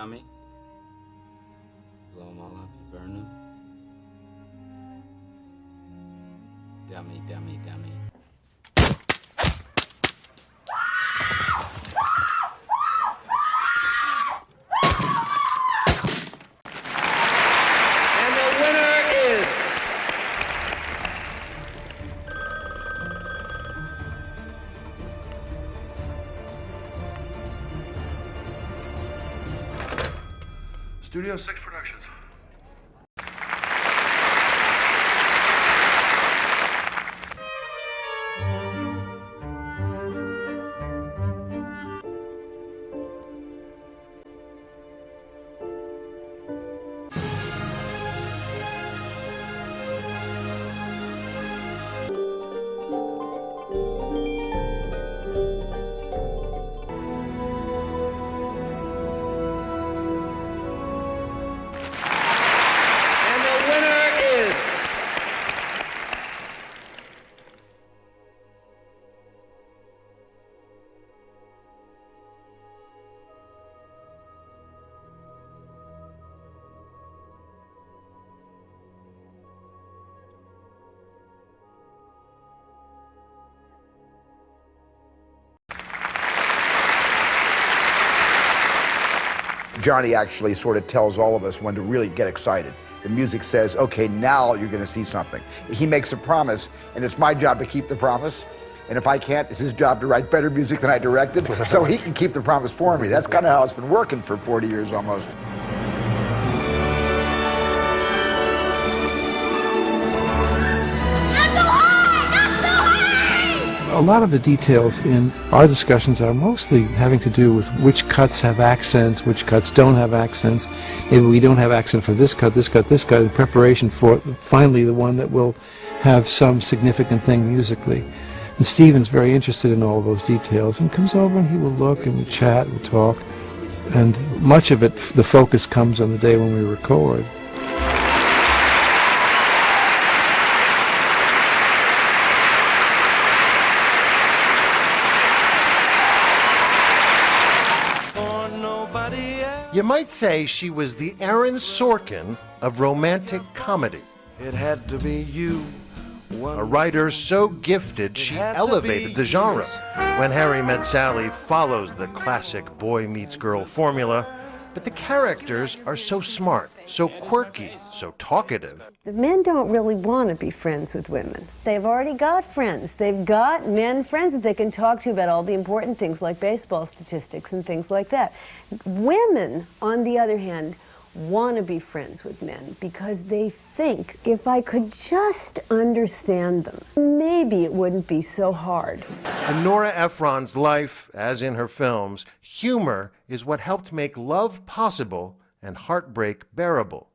dummy. Blow them all up, you burn them. Dummy, dummy, dummy. And the winner is... Studio 6 Productions. And the winner is... Johnny actually sort of tells all of us when to really get excited. The music says, okay, now you're going to see something. He makes a promise, and it's my job to keep the promise. And if I can't, it's his job to write better music than I directed, so he can keep the promise for me. That's kind of how it's been working for 40 years almost. A lot of the details in our discussions are mostly having to do with which cuts have accents, which cuts don't have accents. Maybe we don't have accent for this cut, in preparation for finally the one that will have some significant thing musically. And Stephen's very interested in all those details and comes over and he will look and we chat, we'll talk. And much of it, the focus comes on the day when we record. You might say she was the Aaron Sorkin of romantic comedy. It had to be you. A writer so gifted she elevated the genre. When Harry Met Sally follows the classic boy meets girl formula, but the characters are so smart, so quirky, so talkative. The men don't really want to be friends with women. They've already got friends. They've got men friends that they can talk to about all the important things like baseball statistics and things like that. Women, on the other hand, want to be friends with men because they think if I could just understand them, maybe it wouldn't be so hard. In Nora Ephron's life, as in her films, humor is what helped make love possible and heartbreak bearable.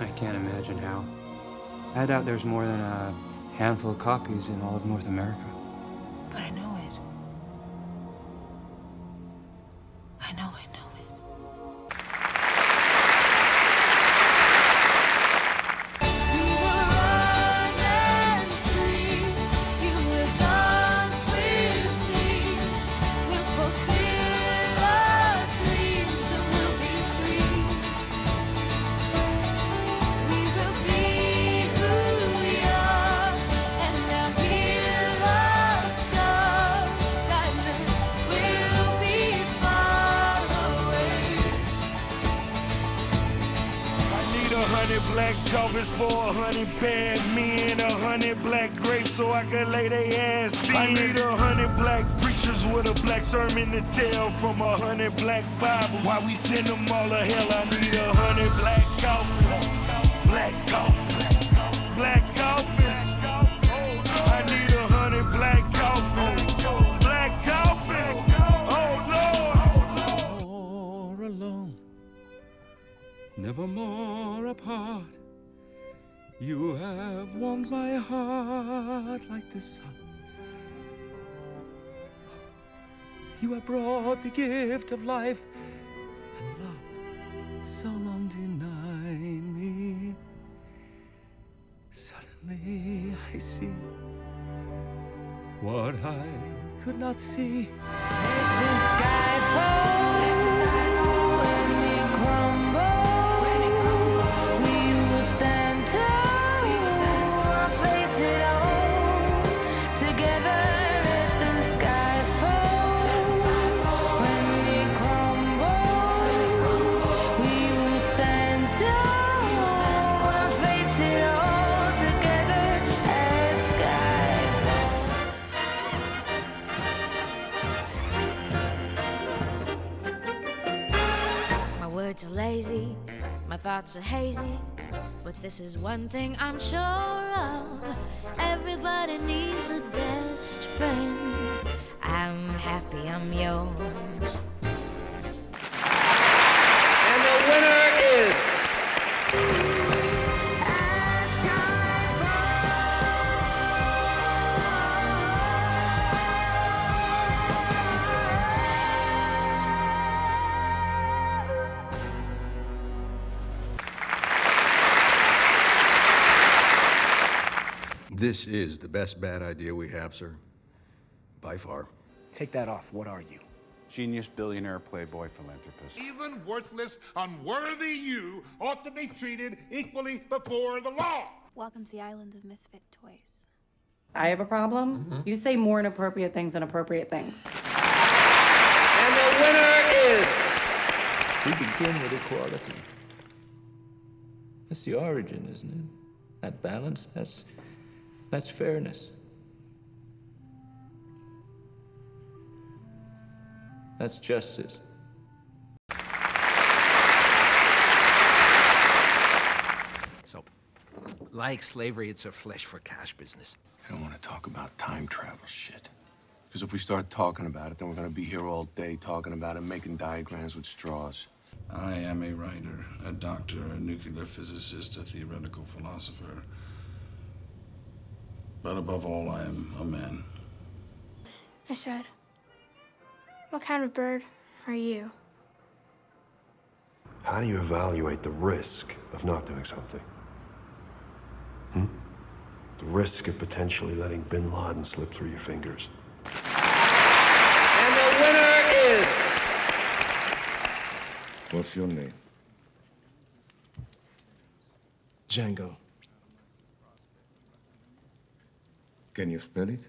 I can't imagine how. I doubt there's more than a handful of copies in all of North America. But I know it. I know it. Black coffins for 100 bad men, 100 black grapes so I can lay they ass in. I need 100 black preachers with a black sermon to tell from 100 black Bibles. Why we send them all to hell? I need 100 black coffins, black coffins, black coffins. I need 100 black coffins, black coffins. Oh Lord. More alone, never more apart. You have warmed my heart like the sun. You have brought the gift of life and love so long denied me. Suddenly I see what I could not see. Make the sky fall when it crumbles. We will stand tall, face it all together. Let the sky fall when it crumbles. We will stand tall, face it all together. Let sky fall. My words are lazy, my thoughts are hazy, but this is one thing I'm sure of. Everybody needs a best friend. I'm happy I'm yours. And the winner is... This is the best bad idea we have, sir. By far. Take that off. What are you? Genius, billionaire, playboy, philanthropist. Even worthless, unworthy you ought to be treated equally before the law. Welcome to the island of misfit toys. I have a problem. You say more inappropriate things than appropriate things. And the winner is... We begin with equality. That's the origin, isn't it? That balance, that's fairness. That's justice. So, like slavery, it's a flesh for cash business. I don't want to talk about time travel shit. Because if we start talking about it, then we're going to be here all day talking about it, making diagrams with straws. I am a writer, a doctor, a nuclear physicist, a theoretical philosopher. But above all, I am a man. I said, what kind of bird are you? How do you evaluate the risk of not doing something? The risk of potentially letting bin Laden slip through your fingers. And the winner is... What's your name? Django. Can you spell it?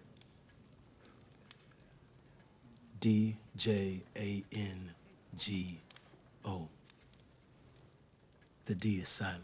D-J-A-N-G-O. The D is silent.